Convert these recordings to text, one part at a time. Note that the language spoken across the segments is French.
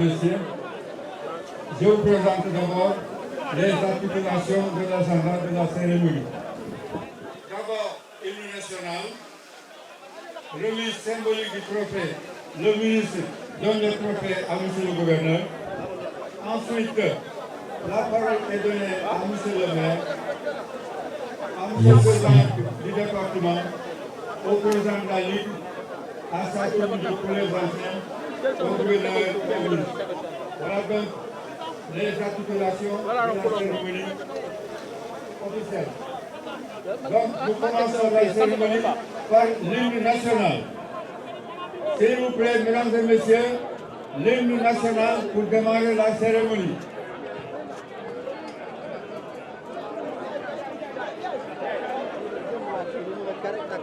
Messieurs, je vous présente d'abord les articulations de l'agenda de la cérémonie. D'abord, hymne national, remise symbolique du trophée. Le ministre donne le trophée à monsieur le gouverneur. Ensuite, la parole est donnée à monsieur le maire, à monsieur le président du département, au président de la Ligue, à sa communauté pour les anciens, au gouverneur et au ministre. Voilà donc les articulations de la cérémonie officielle. Donc, nous commençons la cérémonie par l'hymne national. S'il vous plaît, mesdames et messieurs, l'hymne national pour démarrer la cérémonie.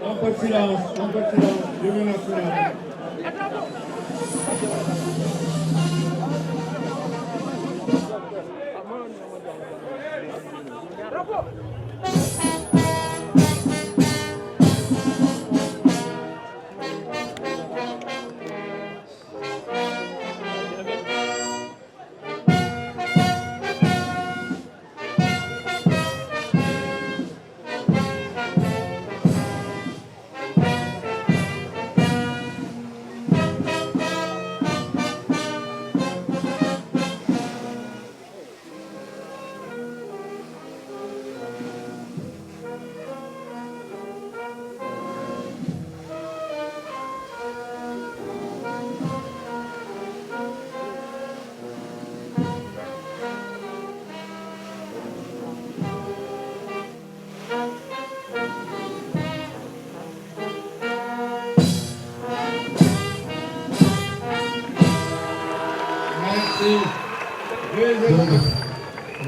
Un peu de silence, l'hymne national.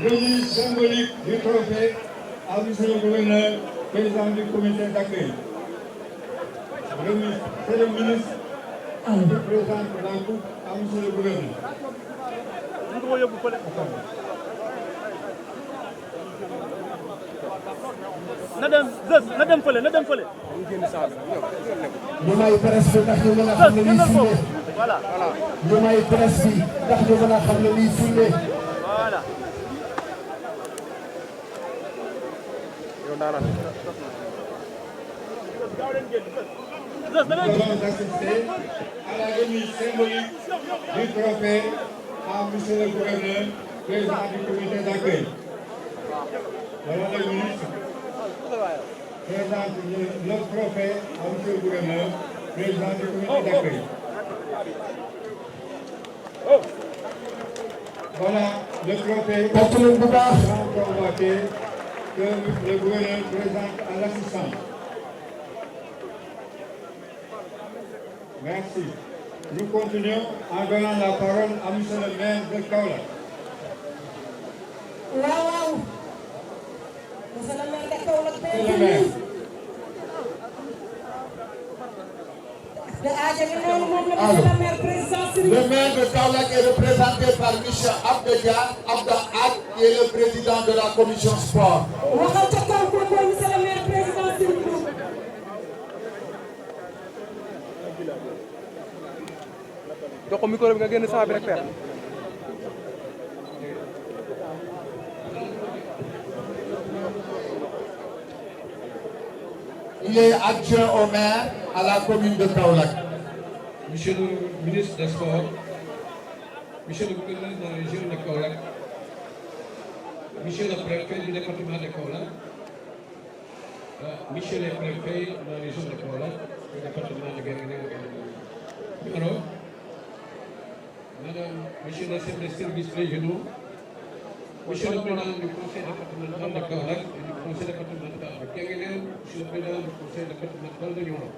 Remise symbolique du trophée à monsieur le gouverneur, président du comité d'accueil. Remise, c'est le ministre qui présente la coupe à monsieur le gouverneur. Nous allons assister à la remise symbolique du trophée à monsieur le gouverneur, président du comité d'accueil. Voilà le ministre présente le trophée à monsieur le gouverneur, président du comité d'accueil. Voilà le trophée grand convoité que le gouverneur présente à l'assistant. Merci. Nous continuons en donnant la parole à monsieur le maire de Kaolack. Wow. Monsieur le maire de Kaolack. Le maire de Kaolack est représenté par M. Abdedia Abdahad, qui est le président de la commission sport. Il est adjoint au maire à la commune de Kaolack. Monsieur le ministre des Sports, monsieur le gouverneur de la région de Kaolack, monsieur le préfet du département de Kaolack, monsieur le préfet de la région de Kaolack, du département de Guinguinéo. Madame, monsieur le chef des services régionaux, monsieur le président du conseil départemental de Kaolack et du conseil départemental de Guinguinéo, monsieur le président du conseil départemental de Nioro,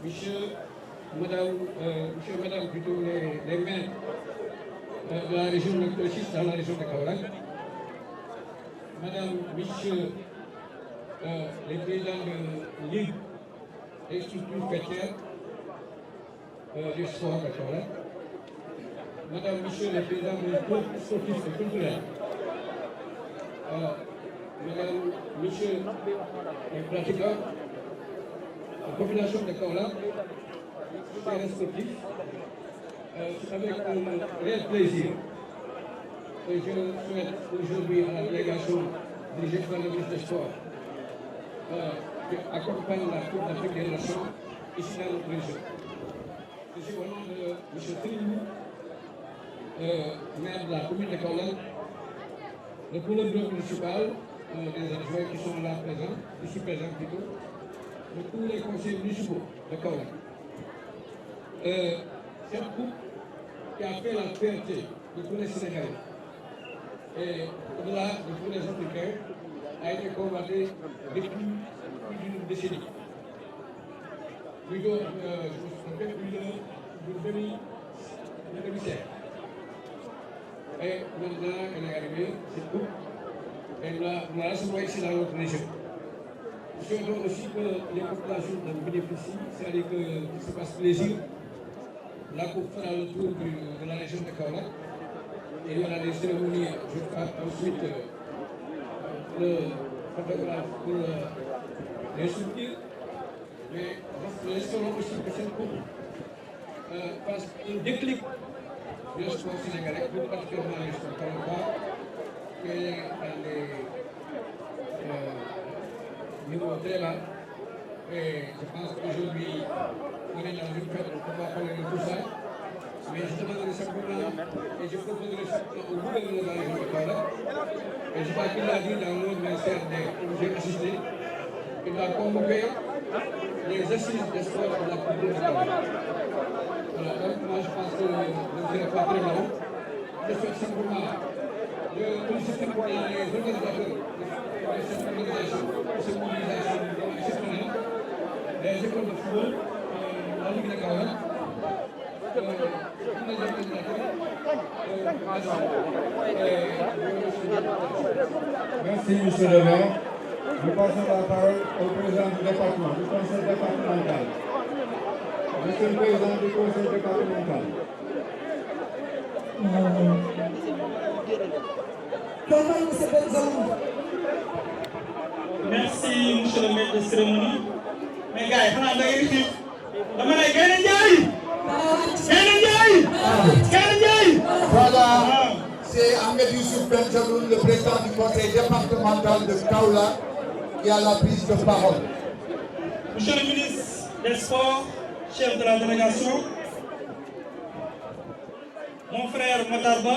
monsieur, madame, plutôt les maires de la région de Kochis, dans la région de Kaolack, madame, monsieur, les présidents de Ligue et structures fêtières du sport de Kaolack, madame, monsieur, les présidents des groupes sportifs et culturels, madame, monsieur, les pratiquants, la population de Kaolack, les sportifs, c'est avec un réel plaisir que je souhaite aujourd'hui à la délégation dirigée par le ministre des Sports qui accompagne la Coupe d'Afrique des Nations ici dans notre région. Je suis au nom de M. Trilou, maire de la commune de Kaolack, de tout le bureau municipal, des adjoints qui sont là présents, ici présents plutôt, de tous les conseils municipaux de Kaolack. Cette coupe qui a fait la fierté de tous les Sénégalais et au-delà de tous les Africains a été combattu depuis plus d'une décennie. Plutôt, je me rappelle, plus de demi-siècle. Et maintenant, elle est arrivée, cette coupe, et nous la recevons ici dans notre région. Nous souhaitons aussi que les populations en bénéficient, c'est-à-dire qu'il se passe plaisir. La coupe fera le tour de la région de Kaolack. Et il y aura des cérémonies, je crois, ensuite le photographe pour les souvenirs. Mais nous espérons aussi que cette coupe fasse un déclic du sport sénégalais, plus particulièrement le sport kaolackois, qui est dans les niveaux très bas. Et je pense qu'aujourd'hui, on est dans une fête, on va parler de tout ça. Mais je demanderai simplement, et je proposerai simplement au gouvernement de la région de Kaolack, et je crois qu'il l'a dit dans le ministère où j'ai assisté, il va convoquer les assises des sports de la Coupe de Kaolack. Voilà, donc moi je pense que je ne serai pas très long. Je souhaite simplement féliciter les organisateurs de cette organisation, de cette mobilisation exceptionnelle, les écoles de football, la Ligue de Kaolack. Merci, monsieur le maire. Nous passons la parole au président du département, du conseil départemental. Monsieur le président du conseil départemental. Merci, monsieur le maître de cérémonie. Mais gars, il faut Voilà, c'est Ahmed Youssouf Benjamin, le président du conseil départemental de Kaolack, qui a la prise de parole. Monsieur le ministre des Sports, chef de la délégation, mon frère Matarba,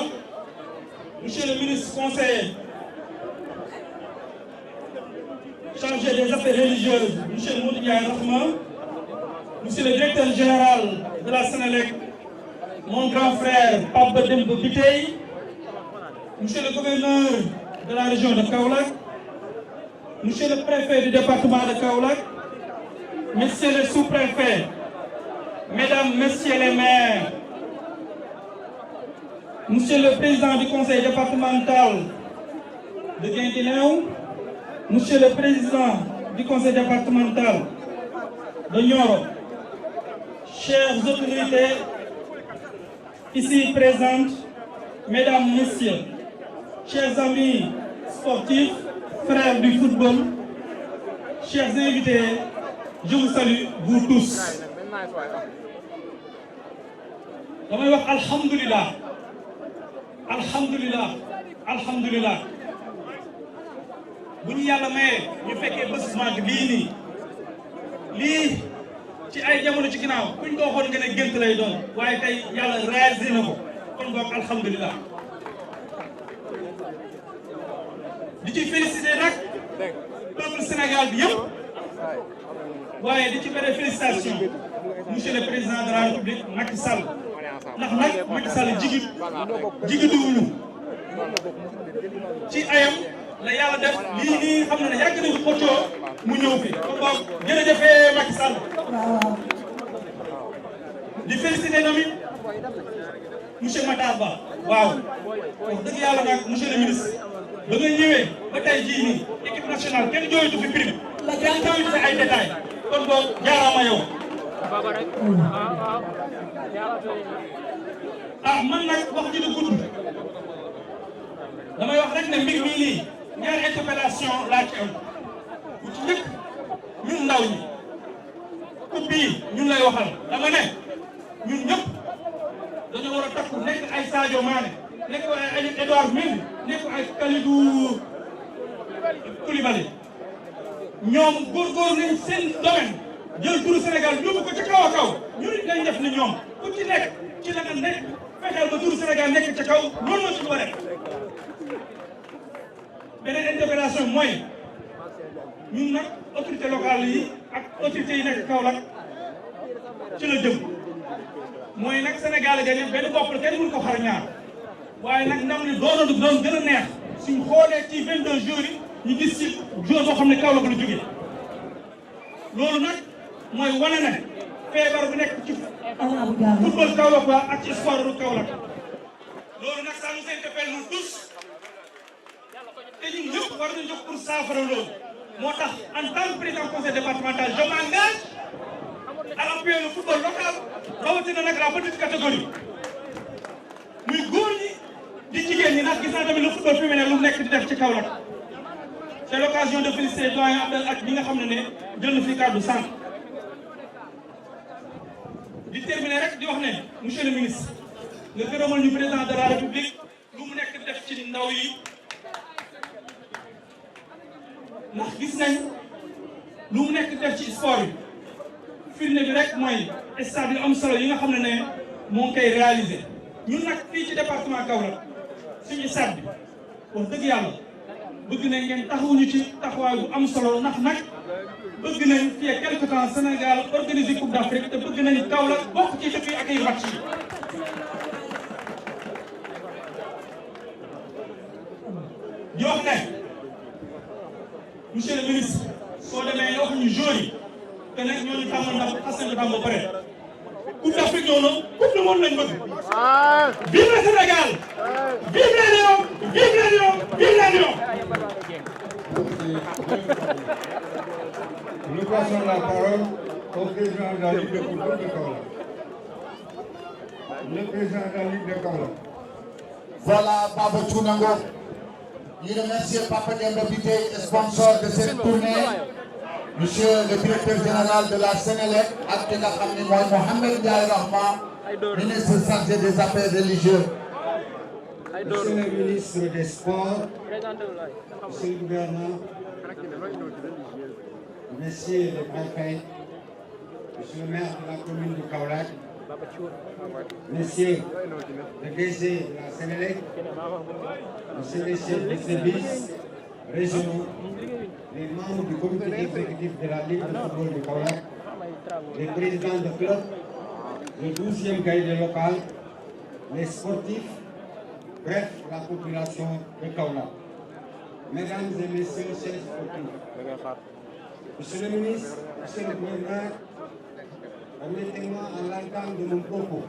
monsieur le ministre conseiller, chargé des affaires religieuses, monsieur Moudia Rahman, monsieur le directeur général de la Sénélec, mon grand frère Pape Dembo Bitey, monsieur le gouverneur de la région de Kaolack, monsieur le préfet du département de Kaolack, messieurs les sous-préfets, mesdames, messieurs les maires, monsieur le président du conseil départemental de Guinguinéo, monsieur le président du conseil départemental de Nioro, chères autorités ici présentes, mesdames, messieurs, chers amis sportifs, frères du football, chers invités, je vous salue, vous tous. damay wax alhamdulilah alhamdulilah alhamdulilah bu ñu yàlla mayee ñu fekkee bés mag bii nii lii ci ay jamono ci ginnaaw kuñ ko waxoon nga ne gént lay doon waaye tey yàlla réalisé na ko kon boog alhamdulilah di ci félicité nag peuple Sénégal bi yëpp waaye di ci bëre félicitation monsieur le président de la République Macky Sall ndax nag Macky Sall jigituwuñu ci ayam la yàlla def lii nii xam na ne yàgg nañu xëccoo mu ñëw fi kon boog jërëjëfee Macky Sall di féliciter tamit monsieur Matar Ba waaw wax dëgg yàlla nag monsieur le ministre ba nga ñëwee ba tey jii nii équipe nationale kenn jooytu fi prime kenn jooytu fi ay détails kon boog jaaraama yow ah man nag wax ji du gudd damay wax rek ne mbir mii nii ñaari interpellation laa ci am bu ci njëkk ñun ndaw ñi coupe bii ñun lay waxal dama ne ñun ñëpp dañoo war a takku nekk ay Sadio Mané nekk ay Edouard Mendy nekk ay Kalidou Koulibaly ñoom góorgóorlu nañ seen domaine jël turu Sénégal yóbbu ko ca kaw a kaw ñu nit lañ def ni ñoom ku ci nekk ci la nga nekk fexeel ba turu Sénégal nekk ca kaw loolu la suñu waree. beneen interpellation mooy ñun nag autorité locale yi ak autorités yi nekk Kaolack ci la jëm mooy nag Sénégal gañe benn bopp la kenn mënu ko xar ñaar waaye nag ndam li doon gën a neex suñ xoolee ci 22 jours yi ñu gis ci jour boo xam ne Kaolack la jógee loolu nag mooy wane ne feebar bu nekk ci football Kaolack waa ak ci sport du Kaolack loolu nag ça nous interpelle nous tous te ñun ñëpp war nañu jóg pour saafara loolu moo tax en tant que président conseil départemental je m'engage à appuyer le football local rawatina nag la petite catégorie muy góor ñi di jigéen ñi nag gis naa tamit le football féminin lu mu nekk di def ci Kaolack c'est l'occasion de féliciter doyen Abdel ak ñi nga xam ne jël na fi kàddu sànq di terminer rek di wax ne monsieur le ministre nga gërëmal ñu président de la république lu mu nekk def ci ndaw yi ndax gis nañ lu mu nekk def ci sport yi firnde bi rek mooy stade yu am solo yi nga xam ne moo ngi koy réaliser ñun nag fii ci département Kaolack suñu stade bi wax dëgg yàlla bëgg nañ ngeen taxawuñu ci taxawaay bu am solo ndax nag bëgg nañ fii ak quelque temps Sénégal organiser Coupe d'Afrique te bëgg nañ Kaolack bokk ci dëkk yi ak ay match yi. di wax ne monsieur le ministre soo demee nga wax ñu joueurs yi te nag ñooñu tàmmal ndax xas nañu tàmm ba pare Coupe d'Afrique ñëw na Coupe du monde lañ bëgg. Vive le Sénégal! Vive les Lions! Vive les Lions! Vive les Lions! Nous passons la parole au président de la Ligue de football de Kaolack. Le président de la Ligue de Kaolack. Voilà Baba Tounango. Je remercie Papa Demba Bitèye, sponsor de cette tournée. Monsieur le directeur général de la Sénélec, ak ki nga xam ne mooy Mohamed Ndiaye Rahma, ministre chargé des affaires religieuses. Monsieur le ministre des Sports, monsieur le gouverneur, messieurs les préfets, monsieur le maire de la commune de Kaolack, messieurs le DG de la Sénélec, messieurs les chefs de service régionaux, les membres du comité exécutif de la Ligue de football de Kaolack, les présidents de club, le 12e cahier local, les sportifs, bref, la population de Kaolack. Mesdames et messieurs, chers sportifs, monsieur le ministre, monsieur le gouverneur, permettez-moi à l'entame de mon propos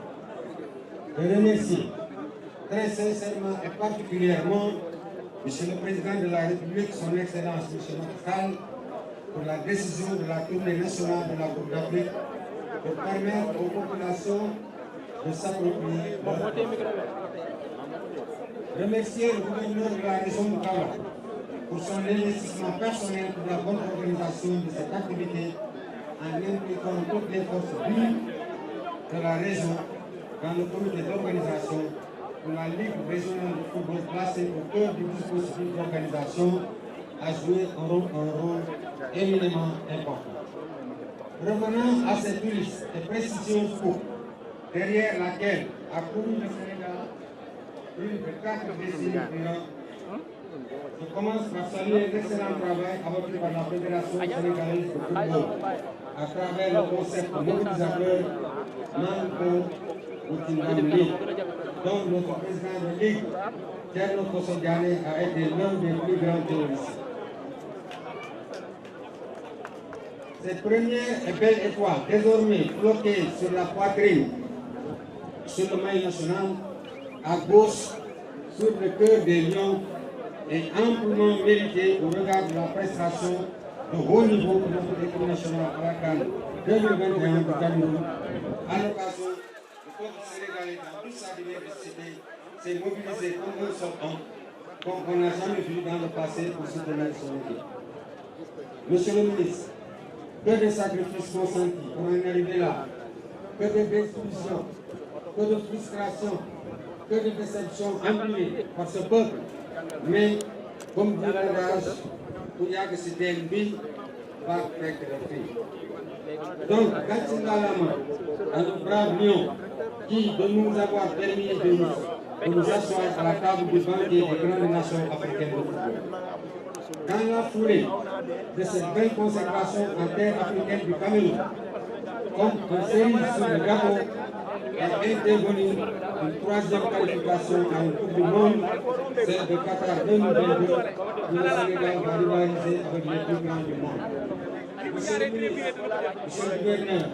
de remercier très sincèrement et particulièrement Monsieur le Président de la République, son Excellence, Monsieur Macky Sall, pour la décision de la tournée nationale de la Coupe d'Afrique pour permettre aux populations de s'approprier leur sport. Remercier le gouverneur de la région de Kaolack pour son investissement personnel pour la bonne organisation de cette activité en impliquant toutes les forces vives de la région dans le comité d'organisation pour la Ligue régionale de football placée au cœur du dispositif d'organisation a joué un rôle éminemment important. Revenons à cette riche et prestigieuse coupe, derrière laquelle a couru le Sénégal plus de 4 décennies durant. Je commence par saluer l'excellent travail abattu par la Fédération sénégalaise de football à travers le concept mobilisateur Nanko Outindam League, dont notre président de Ligue, Thierno Kosso Diané, a été l'un des plus grands théoriciens. Cette première et belle étoile, désormais flottée sur la poitrine, sur le maillot national, à gauche, sur le cœur des Lions, est amplement méritée au regard de la prestation de haut niveau de notre équipe nationale à la CAN 2021 du Cameroun. À l'occasion, le peuple sénégalais dans toute sa diversité s'est mobilisé comme un seul homme, comme on n'a jamais vu dans le passé pour soutenir son équipe. Monsieur le ministre, que de sacrifices consentis pour en arriver là, que de destructions, que de frustration, que de déception imprimée par ce peuple. Mais, comme dit l'adage, il y a que c'est un but, pas avec le fait. Donc, gâchis la main à nos braves lions qui, de nous avoir permis de nous asseoir à la table du banquet des grandes nations africaines de football. Dans la foulée de cette belle consécration en terre africaine du Cameroun, comme un série sur le Gabon est intervenu une troisième qualification à une Coupe du Monde, celle de Qatar 2022, où le Sénégal va rivaliser avec les plus grands du monde. Monsieur le ministre, monsieur le gouverneur,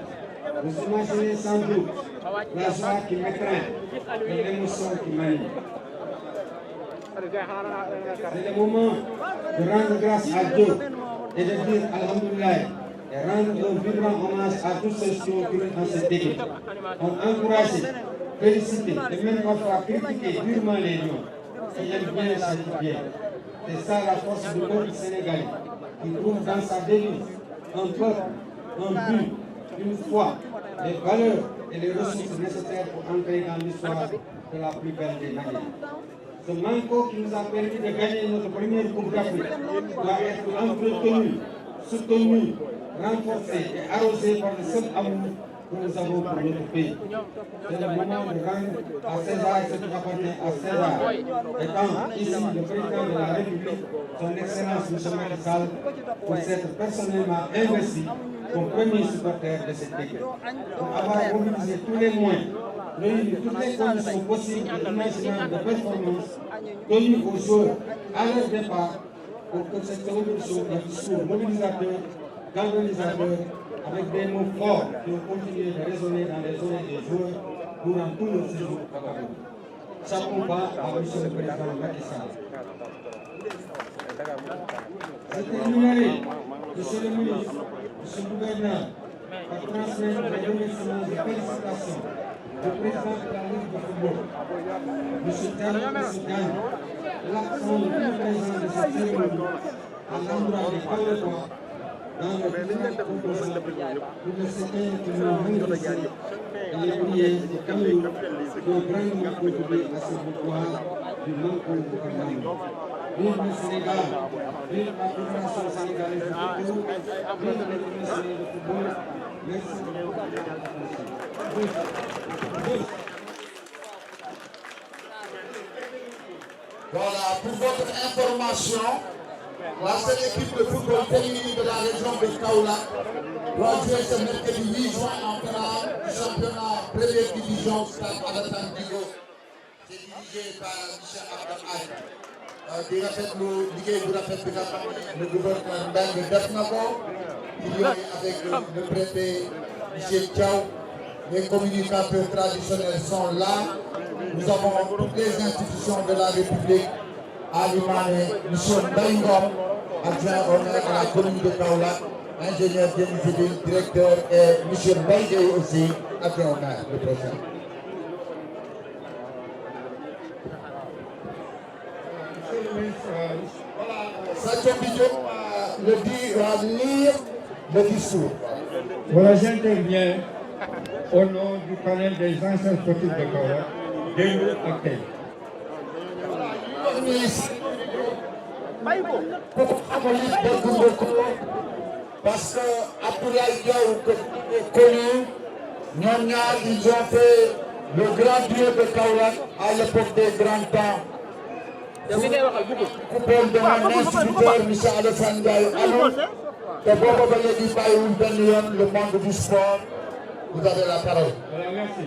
vous imaginez sans doute la joie qui m'étreint et l'émotion qui m'anime. C'est le moment de rendre grâce à Dieu et de dire Alhamdoulilah et rendre un vibrant hommage à tous ceux qui ont cru dans cette équipe, ont encouragé, félicité et même parfois critiqué durement les lions qui aiment bien chaque bien. C'est ça la force du peuple sénégalais qui trouve dans sa devise un peuple, un but, une foi, les valeurs et les ressources nécessaires pour entrer dans l'histoire de la plus belle des manières. Ce manco qui nous a permis de gagner notre première Coupe d'Afrique doit être entretenu, soutenu, renforcé et arrosé par le seul amour que nous avons pour notre pays. C'est le moment de rendre à César ce qui appartient à César. Étant ici le président de la République, son Excellence M. Macky Sall, pour s'être personnellement investi comme premier supporter de cette équipe, pour avoir mobilisé tous les moyens, réuni toutes les conditions possibles et imaginables de performance données aux joueurs à leur départ pour que cette révolution ait un discours mobilisateur, galvanisateur, avec des mots forts qui ont continué de résonner dans les oreilles des joueurs durant tout le séjour au Cameroun. Chapeau bas à M. le Président Macky Sall. Je terminerai, Monsieur le ministre, Monsieur le gouverneur, par transmettre les remerciements et félicitations du président de la Ligue de football, M. Diagne, l'accent le plus présent de cette cérémonie à l'endroit des Camerounais dans le village composant pour le secteur que nous avons bénéficié et les prières des Cameroun qui ont grandement contribué à cette victoire du Manco du Cameroun. Vive le Sénégal, vive la Fédération sénégalaise de football, vive les professionnels de football. Merci beaucoup. Voilà, pour votre information, la seule équipe de football féminine de la région de Kaolack doit jouer ce mercredi 8 juin en finale du championnat première division Stade Alassane Djigo. C'est dirigé par M. Abdel Aïe. Di rafetlu liggéey bu rafet bi nga xam ne le gouverneur Mbengue def na ko avec le préfet M. Thiaw. Les communicateurs traditionnels sont là. Nous avons toutes les institutions de la République à l'Imane, M. Mbaye, adjoint au maire à la commune de Kaolack, ingénieur génie civil, directeur, et M. Mbaye aussi, adjoint au maire, le président. Sadio Diop va lire le discours. Voilà, j'interviens au nom du panel des anciens sportifs de Kaolack, Démb ak Tay. Parce que Abdoulaye Diaw est connu, ils ont fait le grand dieu de Kaolack à l'époque des grands temps. Coupole de mon instituteur, M. Alassane Ndiaye Alou, te booba ba léegi bàyyiwul benn yoon le monde du sport. Vous avez la parole. Voilà, merci.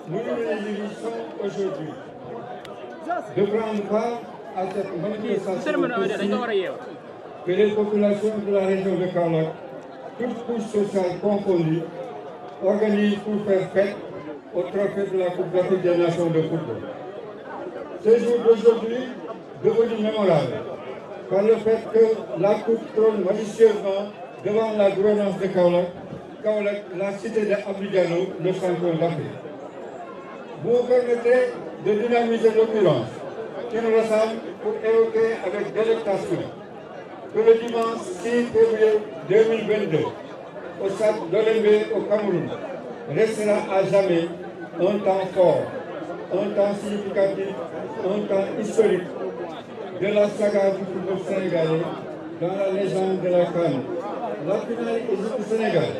Nous nous réunissons aujourd'hui de prendre part à cette manifestation que les populations de la région de Kaolack, toutes couches sociales confondues, organisent pour faire fête au trophée de la Coupe d'Afrique des Nations de football. Ce jour d'aujourd'hui devenu mémorable par le fait que la coupe trône malicieusement devant la gouvernance de Kaolack, la cité d'Abidjano, le champion d'Afrique. Vous me permettrez de dynamiser l'occurrence qui nous ressemble pour évoquer avec délectation que le dimanche 6 février 2022, au stade d'Olembe au Cameroun, restera à jamais un temps fort, un temps significatif, un temps historique de la saga du football sénégalais dans la légende de la CAN. La finale Égypte-Sénégal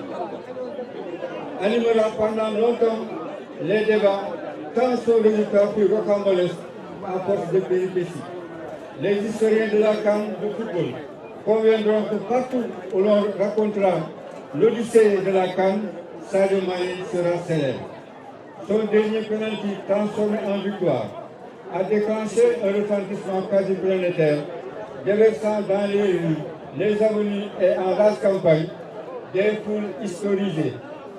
animera pendant longtemps les débats, tant son résultat fut rocambolesque à force de péripéties. Les historiens de la CAN de football conviendront que partout où l'on racontera l'Odyssée de la CAN, Sadio Mané sera célèbre. Son dernier penalty transformé en victoire a déclenché un retentissement quasi planétaire, déversant dans les rues, les avenues et en vaste campagne des foules historisées,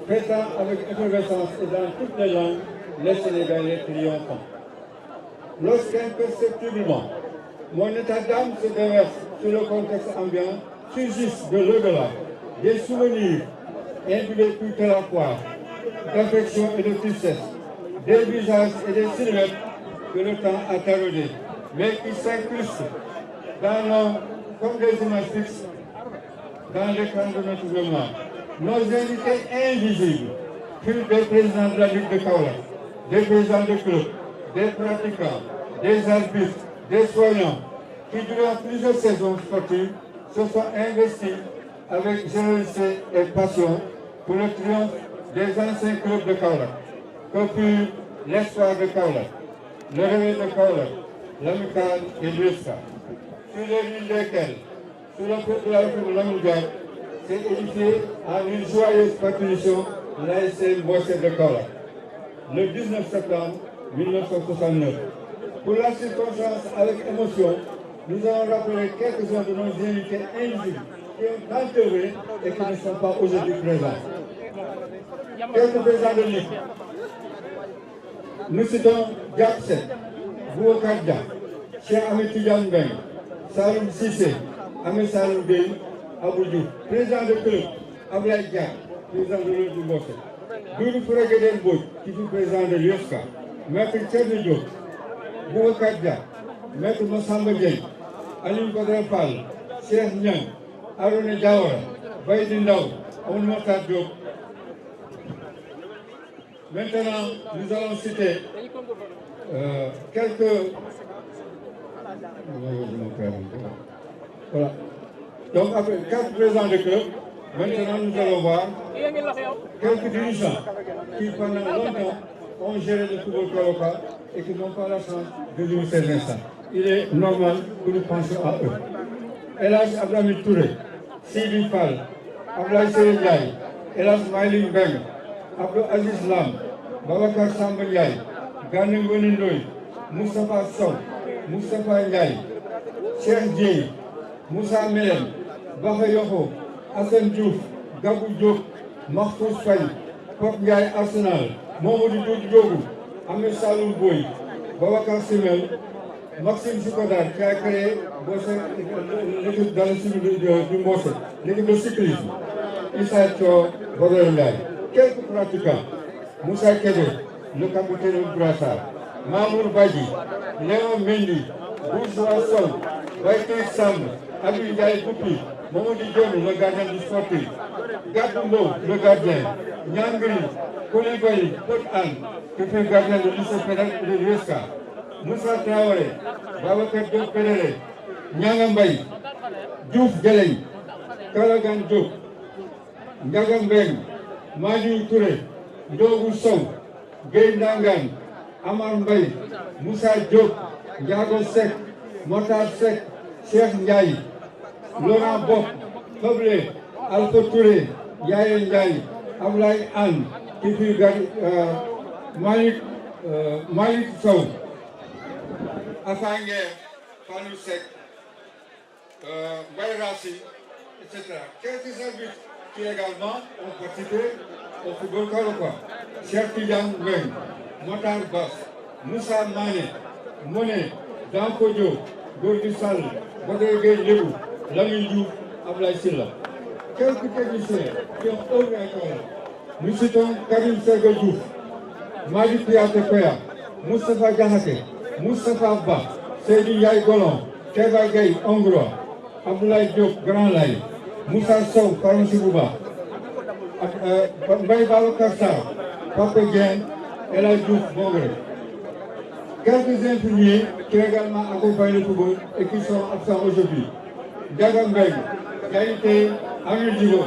fêtant avec effervescence et dans toutes les langues les Sénégalais triomphants. Lorsqu'imperceptiblement, mon état d'âme se déverse sur le contexte ambiant, surgissent de l'au-delà des souvenirs imbibés toute la fois, d'affection et de tristesse, des visages et des silhouettes que le temps a taraudés, mais qui s'incrustent dans nos, comme des images fixes dans l'écran de notre mémoire. Nos invités invisibles furent des présidents de la Ligue de Kaolack, des présidents de clubs, des pratiquants, des arbitres, des soignants, qui durant plusieurs saisons sportives se sont investis avec générosité et passion pour le triomphe des anciens clubs de Kaolack, que furent l'Espoir de Kaolack, le Réveil de Kaolack, l'Amical et l'USCA, sur les villes desquelles, sous le feu de la République Lamine Diack, s'est édifié en une joyeuse partition l'ASC Mbossé de Kaolack, le 19 septembre 1969. Pour la circonstance avec émotion, nous allons rappeler quelques-uns de nos invités invisibles qui ont enterré et qui ne sont pas aujourd'hui présents. Quelques présidents de Ligue. Nous citons Diap Seck, Boubacar Dia, Cheikh Ahmed Tidiane Mbeng, Saloum Cissé, Ahmed Saloum Gueye, Abou Diouf, président de club, Ablaye Dia, président de l'Ordre du Mbossé, Doudou Fourégueden Mbodj, qui fut président de l'USCA, Maître Thierno Diop, Boubacar Dia, Maître Massamba Dieng, Aliou Badara Fall, Cheikh Niang, Arouna Diawara, Baydi Ndaw, Amadou Makhtar Diop. Maintenant, nous allons citer quelques... Voilà. Donc, après 4 présidents de club, maintenant nous allons voir quelques dirigeants qui, pendant longtemps, ont géré le football kaolackois et qui n'ont pas la chance de vivre ces instants. Il est normal que nous pensions à eux. El Hadj Abdoulaye Touré, Sidi Fall, Abdoulaye Seye Ndiaye, El Hadj Malick Mbengue, Abdou Aziz Lam, Babacar Samba Ndiaye, Gana Ngoni Ndoye, Moustapha Sow, Moustapha Ndiaye, Cheikh Dieye, Moussa Melem, Baxa Yoko, Assane Diouf, Gabou Diop, Mahfouz Faye, Pape Ndiaye Arsenal, Mamadou Doudou Diogou, Ahmed Saloum Boy, Babacar Simel, Maxime Soukodar qui a créé l'équipe dans le cycle du Mbossé, l'équipe de cyclisme, Issa Thior, Badara Ndiaye. Quelques pratiquants, Moussa Kébé, le capitaine du brassard, Mamour Badji, Léon Mendy, Bourgeois Sow, Baïté Sam, Abou Ndiaye Goupi, Mamadou Dione, le gardien du sportif, Gadumbo, le gardien, Nyangri, Koulibaly, Pot Anne, qui fait gardien de lycée pénal de l'USCA, Moussa Traoré, Babacar Diop Pédéré, Nyanga Mbaye, Diouf Djeleng, Kalagan Diop, Ndiaga Mbeng, Madiou Touré, Ndogou Sow, Gueye Ndangan, Amar Mbaye, Moussa Diop, Ndiago Seck, Motar Seck, Cheikh Ndiaye, Laurent Bok, Fablé, Alpha Touré, Yaye Ndiaye, Ablaye Anne, qui fut Malik Sow, Afanguer, Fallou Seck, Baye Rassi, etc. Quelques arbitres qui également ont participé au football kaolackois. Cheikh Tidiane Mbeng, Motar Bass, Moussa Mané, Moné, Danko Diop, Gorgui Sall, Badara Gueye Lébou, Lamine Diouf, Ablaye Sylla. Quelques techniciens qui ont œuvré à Kaolack. Nous citons Karim Serge Diouf, Madi Piaté Koya, Moustapha Diakhaté, Moustapha Ba, Seydi Yaye Golon, Keba Gueye Hongrois, Abdoulaye Diop Grand Laye, Moussa Sow Faransi Bouba, Mbaye Babacar Sarr, Papa Dieng, El Hadj Diouf Bongré. Quelques infirmiers qui également accompagnent le football et qui sont absents aujourd'hui. Diaga Mbengue, qui a été Amel Djigo.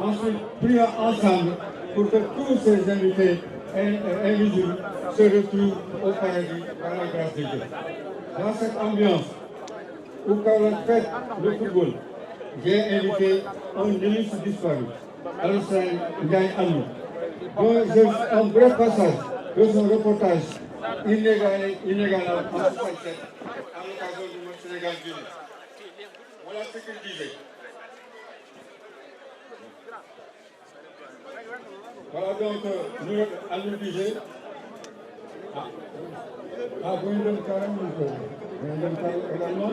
Ensuite, prions ensemble pour que tous ces invités invisibles se retrouvent au paradis par la grâce de Dieu. Dans cette ambiance où Kaolack fête le football, j'ai invité un illustre disparu, Alassane Ndiaye Alou, dont j'ai un bref passage de son reportage inégalable en 67 à l'occasion du match Sénégal-Guinée. Voilà ce qu'il disait. Voilà donc, nous, à nous disait, bu ñu doon karam ñu ko également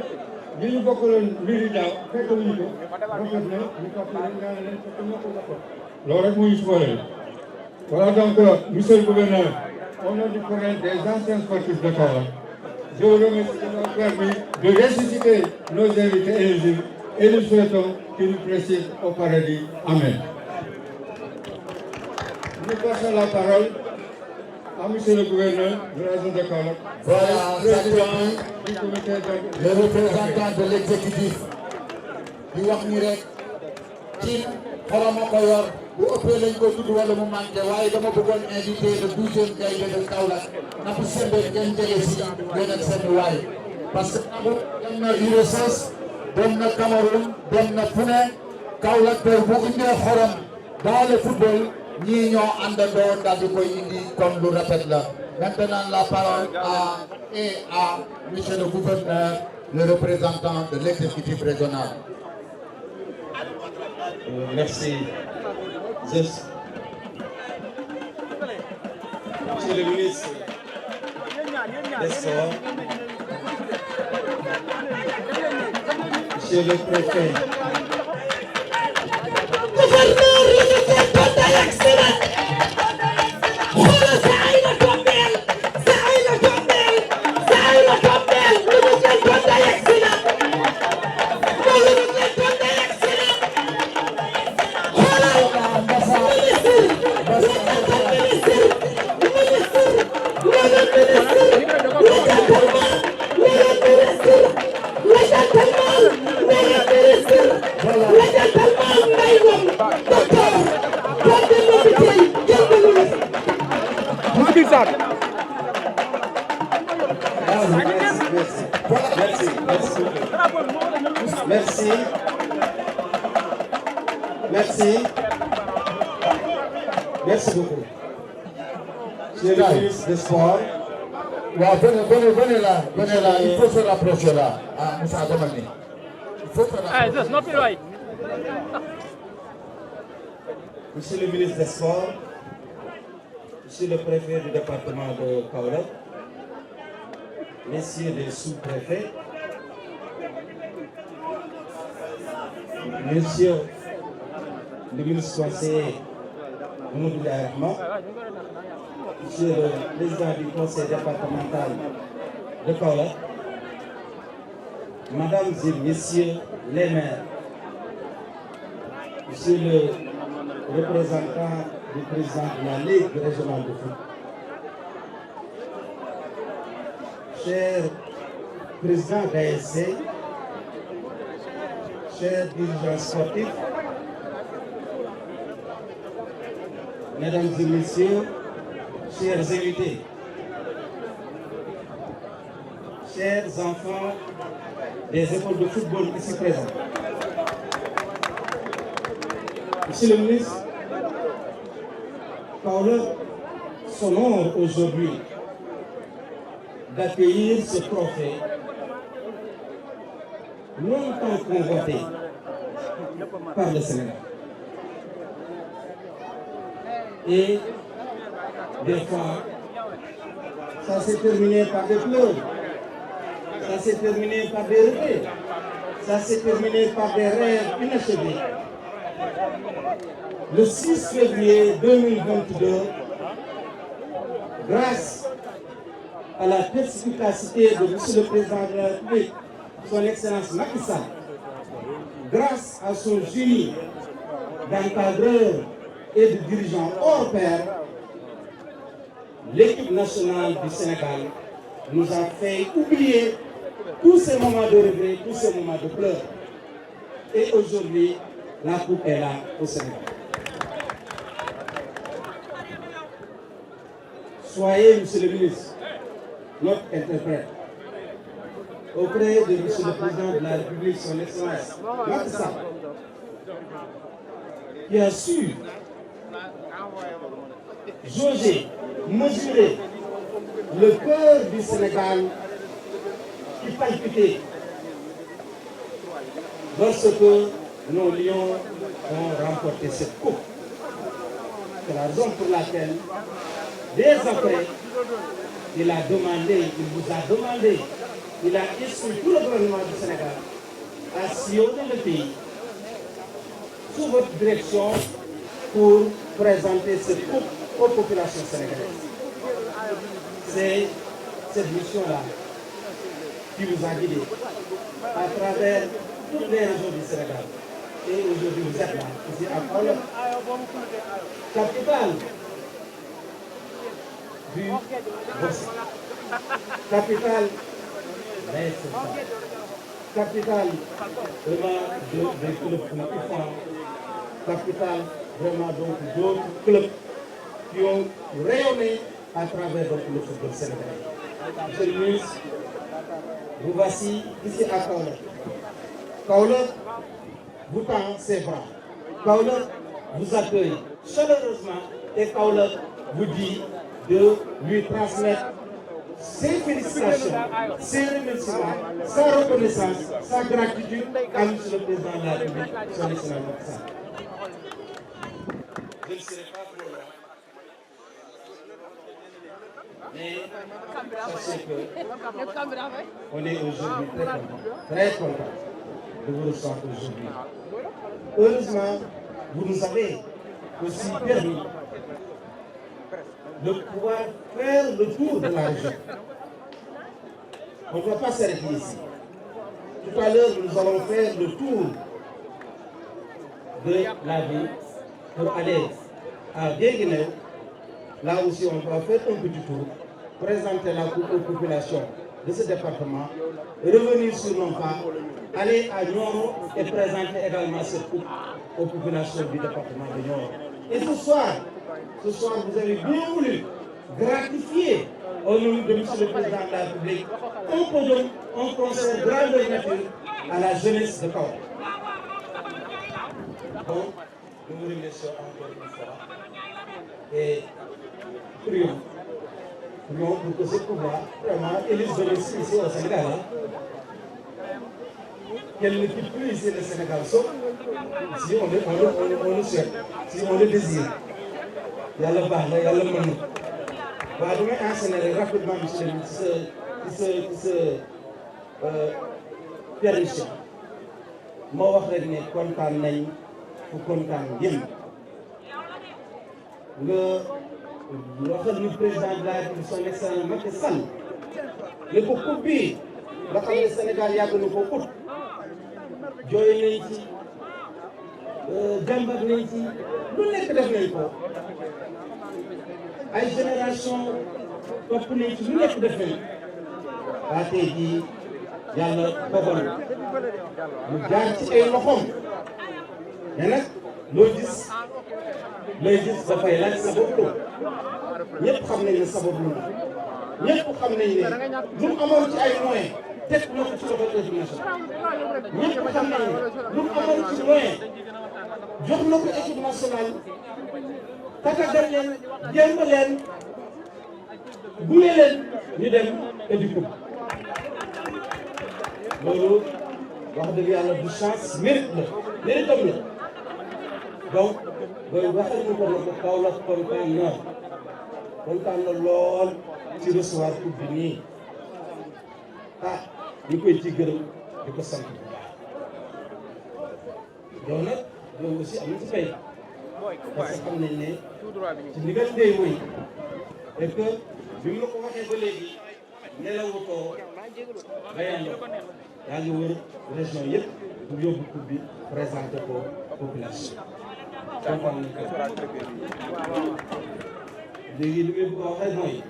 li ñu bokkaloon mbiri daaw fekk wuñu ko rafet na ñu fàttali ñaan leen fekk ñoo ko bokkoon loolu rek moo ñu boole. Voilà donc monsieur le gouverneur, au nom du collège des anciens sportifs de Kaolack, je vous remercie de nous permis de ressusciter nos invités éligibles et nous souhaitons qu'ils nous précèdent au paradis. Amen. Nous passons la parole à monsieur le gouverneur de la région de Kaolack. Voilà, du comité le représentant de l'exécutif di wax ni rek ci xoroma ko yor bu ëppee lañ ko tudd wala mu manqué waaye dama bëggoon invité le 12e gaynde de Kaolack na bu sembe ngeen jege si yéen ak seen waay parce que Nabou dem na URSS dem na Cameroun dem na fu ne Kaolack tey bu indee xorom dans le football ñii ñoo àndandoo daal di koy indi comme lu rafet la. Maintenant la parole à monsieur le gouverneur, le représentant de l'exécutif régional. Merci. Monsieur le ministre des Sports, monsieur le préfet. Merci beaucoup. Monsieur le ministre des Sports. Venez là, il faut se rapprocher là. Ah, Moussa Gamani. Il faut se rapprocher. Monsieur le ministre des Sports, monsieur le préfet du département de Kaolack, messieurs les sous-préfets, monsieur le ministre conseiller Mamadou Rahman, monsieur le président du conseil départemental de Kaolack, mesdames et messieurs les maires, monsieur le représentant du président de la Ligue régionale de foot, cher président d'ASC, chers dirigeants sportifs, mesdames et messieurs, chers invités, chers enfants des écoles de football ici présents. Monsieur le ministre, Kaolack s'honore aujourd'hui d'accueillir ce trophée longtemps convoité par le Sénégal. Et des fois, ça s'est terminé par des pleurs, ça s'est terminé par des regrets, ça s'est terminé par des rêves inachevés. Le 6 février 2022, grâce à la perspicacité de M. le Président de la République, son Excellence Macky Sall, grâce à son génie d'encadreur et de dirigeants hors pair, l'équipe nationale du Sénégal nous a fait oublier tous ces moments de regret, tous ces moments de pleurs. Et aujourd'hui, la coupe est là au Sénégal. Soyez, monsieur le ministre, notre interprète auprès de monsieur le président de la République, son Excellence Macky Sall, qui a su jauger, mesurer le cœur du Sénégal qui palpitait lorsque nos lions ont remporté cette coupe. C'est la raison pour laquelle, dès après, il vous a demandé, il a instruit tout le gouvernement du Sénégal à sillonner le pays sous votre direction pour présenter cette coupe aux populations sénégalaises. C'est cette mission-là qui vous a guidé à travers toutes les régions du Sénégal. Et aujourd'hui, vous êtes là, ici à Kaolack, capitale du Bossi, capitale capitale vraiment des clubs enfants, capitale vraiment donc d'autres clubs qui ont rayonné à travers donc le football sénégalais. Monsieur le ministre, vous voici ici à Kaolack. Kaolack vous tend ses bras. Kaolack vous accueille chaleureusement et Kaolack vous dit de lui transmettre ses félicitations, ses remerciements, sa reconnaissance, sa gratitude à monsieur le président de la République, son excellence Macky Sall. Je ne serai pas trop long, mais sachez que on est aujourd'hui très content de vous recevoir aujourd'hui. Heureusement, vous nous avez aussi permis de pouvoir faire le tour de la région. On ne va pas s'arrêter ici. Tout à l'heure, nous allons faire le tour de la ville pour aller à Guéguinéo. Là aussi, on va faire un petit tour, présenter la coupe aux populations de ce département, revenir sur nos pas, aller à Nioro et présenter également cette coupe aux populations du département de Nioro. Et ce soir, vous avez bien voulu gratifier au nom de M. le Président de la République un concert grandeur nature à la jeunesse de Kaolack. Donc, nous vous remercions encore une fois et prions pour que ce pouvoir vraiment élise ici au Sénégal. Qu'elle ne quitte plus ici le Sénégal, sauf si on le souhaite, si on le désire. Yàlla baax na yàlla mën na waaw damay enchaîner rapidement monsieur le ministre ci sa permission moo wax rek ne kontaan nañ fu kontaan yéen nga waxal ni président de la République son excellence Macky Sall ne ko coupe bi nga xam ne Sénégal yàgg na ko ut jooy nañ ci jàmbat nañ ci lu nekk def nañ ko ay génération topp nañ ci lu nekk def nañ waa tey jii yàlla dogal mu jaar ci ay loxoom mais nag looy gis dafay laaj sabablu ñëpp xam nañ ne sabablu na ñëpp xam nañ ne lu mu amoon ci ay moyens teg na ko ci loxo équipe nationale ñëpp xam nañ ne lu mu amoon ci moyen jox na ko équipe nationale tatagal leen jéem leen gunge leen ñu dem indi coupe loolu wax dëgg yàlla du chance mérite la donc booy waxal ñu ko ne ko Kaolack kontaan na lool ci recevoir coupe bi nii ñu koy ci gërëm di ko sant bu baax yow nag yow aussi am na ci fay parce que xam nañ ne ci ndigal ngay wëy et que bi mu la ko waxee ba léegi nelawutoo bayandoo yaa ngi wër région yëpp pour yóbbu coupe bi présenté ko population kontaan nañ ko léegi li may bëgg a wax rek mooy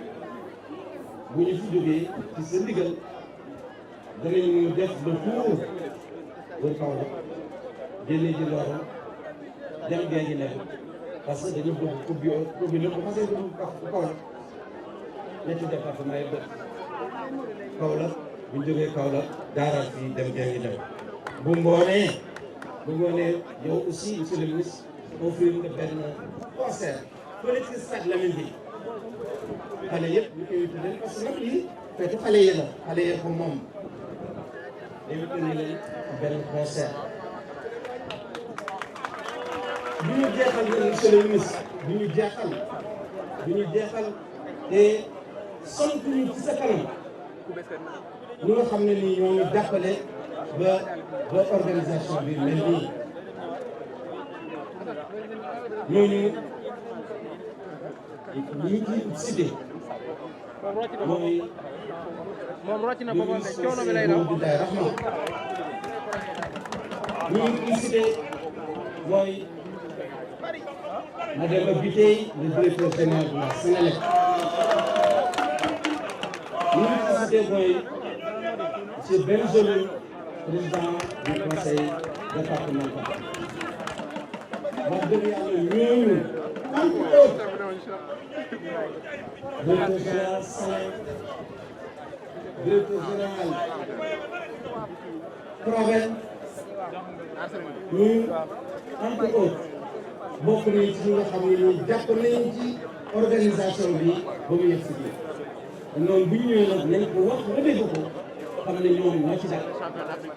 bu ñu fi jógee ci sa ndigal danañu def le tour wër Kaolack génnee ji Loro dem géej gi nekk parce que dañu bëgg ubbi lépp parce que bu Kaolack ñetti département yi dëkk Kaolack bu ñu jógee Kaolack daaraat fii dem géej gi nekk bu ngoonee yow aussi monsieur le ministre offrir nga benn concert fële ci stade Lamine bi xale yëpp ñu koy tuddee parce que nag lii feetu xale yi la xale yi ko moom invité nañ leen benn concert bi ñu jeexal nag monsieur le ministre bi ñu jeexal te sant ñu ci sa kanam ñu nga xam ne nii ñoo ngi jàppale ba organisation bi mel nii ñooñu ñu ciy cité mooy moom rocc na boppam de coono bi lay daw ñu ciy cité mooy Mademba Bitèye le directeur général de la Sénélec ñu ciy cité mooy monsieur Bengelou président du conseil départemental wax dëgg yàlla ñooñu entre autres directeur général Salé directeur général Proven ñu entre autres bokk nañ ci ñi nga xam ne ñu jàpp nañ ci organisation bi ba mu yegg si biir noonu bu ñu ñëwee nag nañ ko wax nga dégg ko xam ne ñoom ñoo ci dàq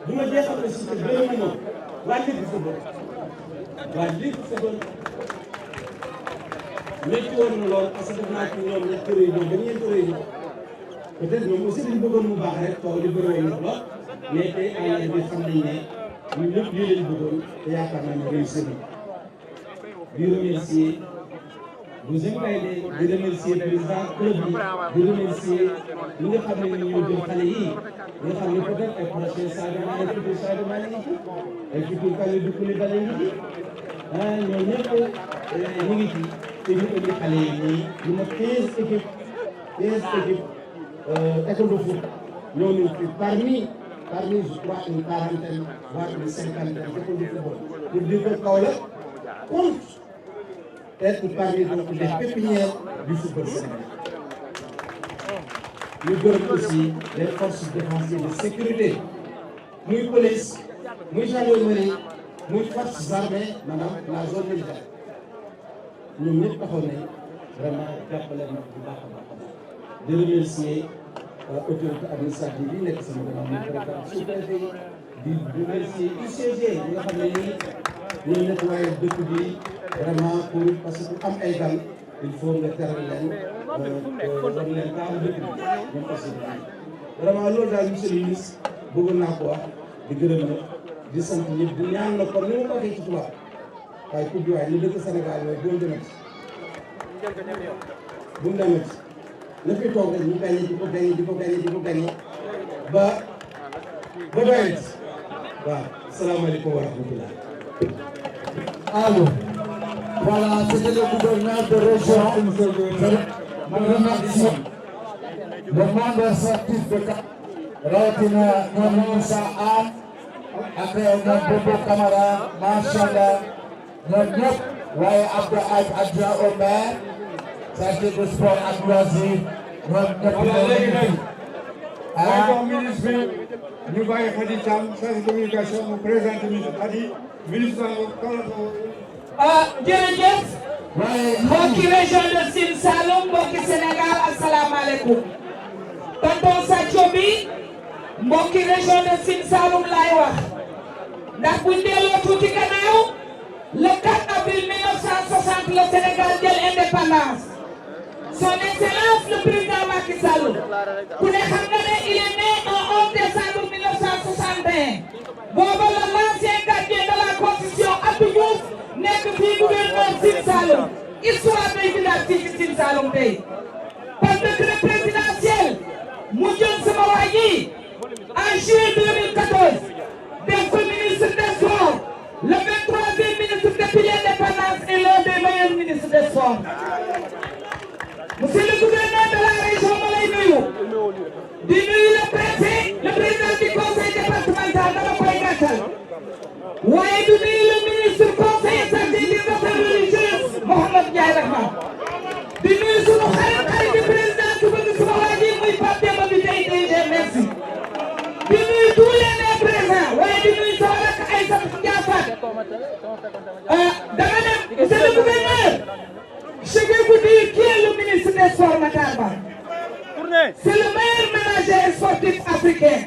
bu ma jeexal aussi te gërëm moom waa Ligue football métti woon na lool parce que def naa ci ñoom ñetti réunion ba ñeenti réunion peut-être ñoom aussi dañu bëggoon mu baax rek taw li bëri woon na lool mais tey ANACIM bi xam nañ ne ñun ñëpp lii lañ bëggoon te yaakaar naa ne réussir nañ di remercier deuxième Gaïndé di remercier président club bi di remercier ñi nga xam ne ñoo jël xale yi nga xam ne peut-être ay prochain Sadio Mané futur Sadio Mané ngi ci ay futur Kalidou Koulibaly ngi ci ah ñoom ñëpp ñu ngi ci te ñu indi xale yi nii ñu ma 15 équipes école de foot ñoo ñu fi parmi je crois une quarantaine voire une cinquantaine d'écoles de football pour dire que Kaolack compte être parmi donc les pépinières du football sénégalais. Ñu gërëm aussi les forces défensives de sécurité muy police muy gendarmerie muy forces armées maanaam la zone militaire ñoom ñëpp taxaw nañ vraiment jàppale na bu baax a baax di remercier autorité administrative yi nekk sama gannaaw muy président sous-préfet di remercier UCG ñi nga xam ne nii ñoo nekk waaye dëkk bi vraiment pour parce que am ay gan il faut nga teral leen war leen taamu dëkk bi ñoom aussi vraiment loolu daal monsieur le ministre bëggoon naa ko wax di gërëm na di sant ñëpp di ñaan na kon ni ma ko waxee ci tubaab waaye coupe bi waaye ñu dëkk Sénégal yooyu bu mu demati na fi toog rek ñu gagné di ko gagné ba doyal waaw salaamaaleykum wa rahmatullah. Allô, voilà, c'était le gouverneur de région. Je remercie le membre sportif de rawatina ñoom Moussa Am ak ñoom Bobo Camara macha allah ñoom ñëpp waaye Abdou adjoint au maire chargé de sport ak loisir ñoom ñëpp ñoo ministre bi ñu bàyyi Khady Thiam chargé de communication mu présenté ministre Khady ministre jërëjëf mbokki région de Sine Saloum mbokki Sénégal asalaamaaleykum tonton Sadio bi mbokki région de Sine Saloum laay wax ndax buñ delloo tuuti gannaaw le 4 avril 1960 le Sénégal jël indépendance son excellence le président Macky Sall ku ne xam nga ne il est né en 11 décembre 1961 booba la l'ancien gardien de la constitution Abdou Diouf nekk fii gouverneur Sine Saloum histoire day bindaat fii ci Sine Saloum tey par décret présidentiel mu jël sama waa ji en juillet 2014 def ko ministre des sports le 23e ministre depuis l'indépendance et l'un des meilleurs ministres des sports di nuyu le préfet le président du conseil départemental dama koy gàttal waaye di nuyu le ministre conseil chargé des affaires religieuses Mouhamed Ndiaye Rahma di nuyu sunu xarit di président su bëgg sama waa ji muy Pape Demba bi tey DG merci di nuyu tous les maires présents waaye di nuyu sama rakk Aïssatou Ndiafate dama ne monsieur le gouverneur je vais vous dire qui est le ministre des Sports Matar Ba. C'est le meilleur manager sportif africain.